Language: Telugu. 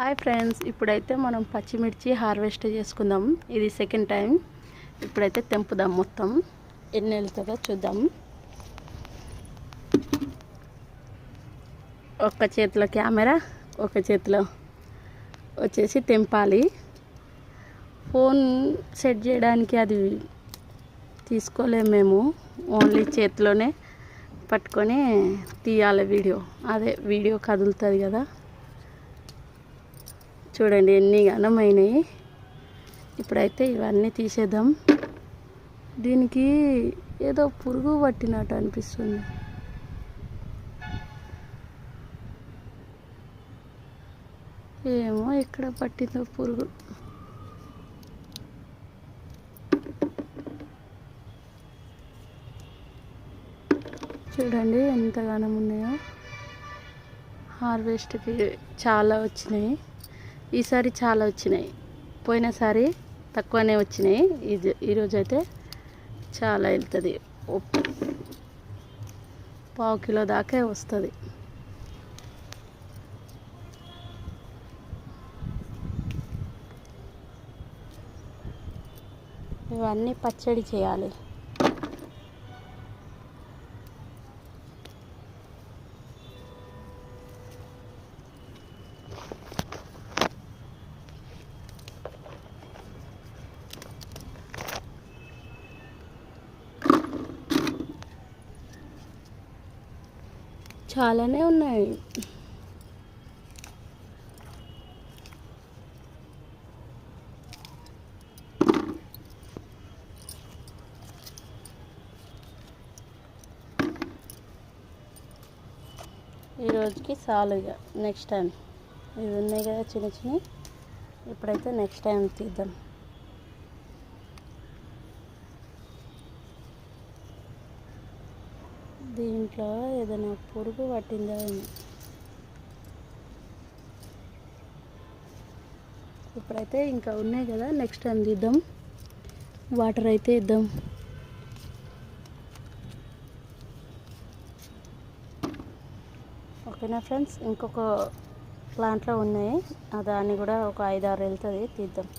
హాయ్ ఫ్రెండ్స్, ఇప్పుడైతే మనం పచ్చిమిర్చి హార్వెస్ట్ చేసుకుందాం. ఇది సెకండ్ టైం. ఇప్పుడైతే తెంపుదాం. మొత్తం ఎన్ని వెళ్తుందో చూద్దాం. ఒక చేతిలో కెమెరా, ఒక చేతిలో వచ్చేసి తెంపాలి. ఫోన్ సెట్ చేయడానికి అది తీసుకోలేము మేము. ఓన్లీ చేతిలోనే పట్టుకొని తీయాలి వీడియో. అదే వీడియో కదులుతుంది కదా. చూడండి ఎన్ని ఘనమైనవి. ఇప్పుడైతే ఇవన్నీ తీసేద్దాం. దీనికి ఏదో పురుగు పట్టినట్టు అనిపిస్తుంది. ఏమో ఎక్కడ పట్టిందో పురుగు. చూడండి ఎంత ఘనం ఉన్నాయో. హార్వెస్ట్కి చాలా వచ్చినాయి. ఈసారి చాలా వచ్చినాయి. పోయినసారి తక్కువనే వచ్చినాయి. ఈరోజు అయితే చాలా వెళ్తుంది. పావు కిలో దాకా వస్తుంది. ఇవన్నీ పచ్చడి చేయాలి. చాలానే ఉన్నాయి. ఈ రోజుకి చాలు. ఇక నెక్స్ట్ టైం ఇవి ఉన్నాయి కదా చిన్న చిన్నవి. ఇప్పుడైతే నెక్స్ట్ టైం తీద్దాం. దీంట్లో ఏదైనా పురుగు పట్టిందా ఏమో. ఇప్పుడైతే ఇంకా ఉన్నాయి కదా, నెక్స్ట్ టైం తీద్దాం. వాటర్ అయితే ఇద్దాం. ఓకేనా ఫ్రెండ్స్, ఇంకొక ప్లాంట్లో ఉన్నాయి. దాన్ని కూడా ఒక 5-6 వెళ్తుంది, తీద్దాం.